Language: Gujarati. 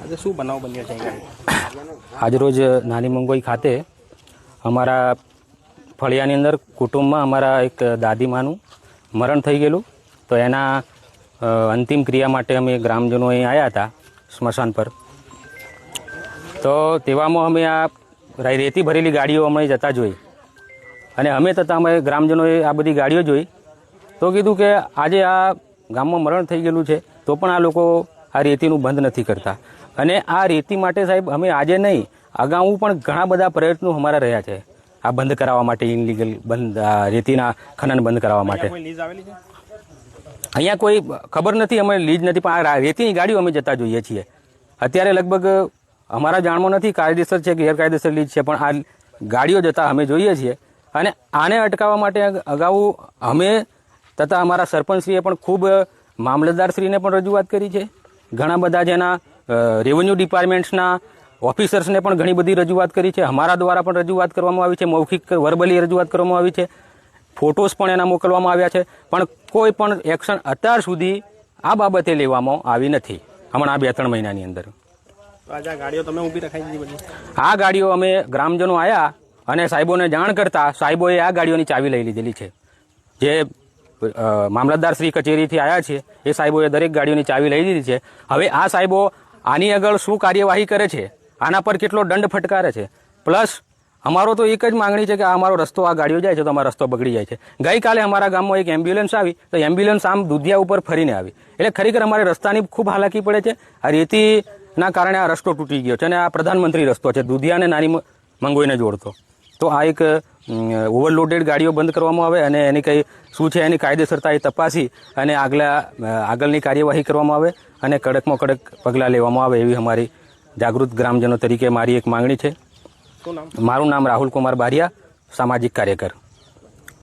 આજે શું બનાવ બન્યો છે? આજરોજ નાની મંગોઈ ખાતે અમારા ફળિયાની અંદર કુટુંબમાં અમારા એક દાદીમાનું મરણ થઈ ગયેલું, તો એના અંતિમ ક્રિયા માટે અમે ગ્રામજનો અહીં આવ્યા હતા સ્મશાન પર. તો તેવામાં અમે આ રેતી ભરેલી ગાડીઓ અમે જતા જોઈ, અને અમે થતાં અમે ગ્રામજનોએ આ બધી ગાડીઓ જોઈ તો કીધું કે આજે આ ગામમાં મરણ થઈ ગયેલું છે તો પણ આ લોકો આ રેતીનું બંધ નથી કરતા. અને આ રેતી માટે સાહેબ અમે આજે નહીં, અગાઉ પણ ઘણા બધા પ્રયત્નો અમારા રહ્યા છે આ બંધ કરાવવા માટે, ઇનલીગલ બંધ રેતીના ખનન બંધ કરાવવા માટે. અહીંયા કોઈ ખબર નથી, અમે લીજ નથી, પણ આ રેતીની ગાડીઓ અમે જતા જોઈએ છીએ. અત્યારે લગભગ અમારા જાણમાં નથી કાયદેસર છે કે ગેરકાયદેસર લીજ છે, પણ આ ગાડીઓ જતા અમે જોઈએ છીએ. અને આને અટકાવવા માટે અગાઉ અમે તથા અમારા સરપંચશ્રીએ પણ ખૂબ મામલતદારશ્રીને પણ રજૂઆત કરી છે. ઘણા બધા જેના રેવન્યુ ડિપાર્ટમેન્ટ્સના ઓફિસર્સને પણ ઘણી બધી રજૂઆત કરી છે. અમારા દ્વારા પણ રજૂઆત કરવામાં આવી છે, મૌખિક વર્બલી રજૂઆત કરવામાં આવી છે, ફોટોસ પણ એના મોકલવામાં આવ્યા છે, પણ કોઈ પણ એક્શન અત્યાર સુધી આ બાબતે લેવામાં આવી નથી હમણાં 2-3 મહિનાની અંદર. આ ગાડીઓ તમે ઊભી રખાઈ દીધી બધી? આ ગાડીઓ અમે ગ્રામજનો આવ્યા અને સાહેબોને જાણ કરતા સાહેબોએ આ ગાડીઓની ચાવી લઈ લીધેલી છે. જે મામલતદાર શ્રી કચેરીથી આવ્યા છે એ સાહેબોએ દરેક ગાડીઓની ચાવી લઈ લીધી છે. હવે આ સાહેબો આની આગળ શું કાર્યવાહી કરે છે, આના પર કેટલો દંડ ફટકારે છે. પ્લસ અમારો તો એક જ માંગણી છે કે આ અમારો રસ્તો, આ ગાડીઓ જાય છે તો અમારો રસ્તો બગડી જાય છે. ગઈકાલે અમારા ગામમાં એક એમ્બ્યુલન્સ આવી તો એમ્બ્યુલન્સ આમ દુધિયા ઉપર ફરીને આવી, એટલે ખરેખર અમારે રસ્તાની ખૂબ હાલાકી પડે છે. આ રેતીના કારણે આ રસ્તો તૂટી ગયો છે અને આ પ્રધાનમંત્રી રસ્તો છે દુધિયાને નાની મંગોઈને જોડતો. તો આ એક ઓવરલોડેડ ગાડીઓ બંધ કરવામાં આવે અને એની કંઈ શું છે એની કાયદેસરતા એ તપાસી અને આગળની કાર્યવાહી કરવામાં આવે અને કડકમાં કડક પગલાં લેવામાં આવે એવી અમારી જાગૃત ગ્રામજનો તરીકે મારી એક માંગણી છે. મારું નામ રાહુલ કુમાર બારિયા, સામાજિક કાર્યકર.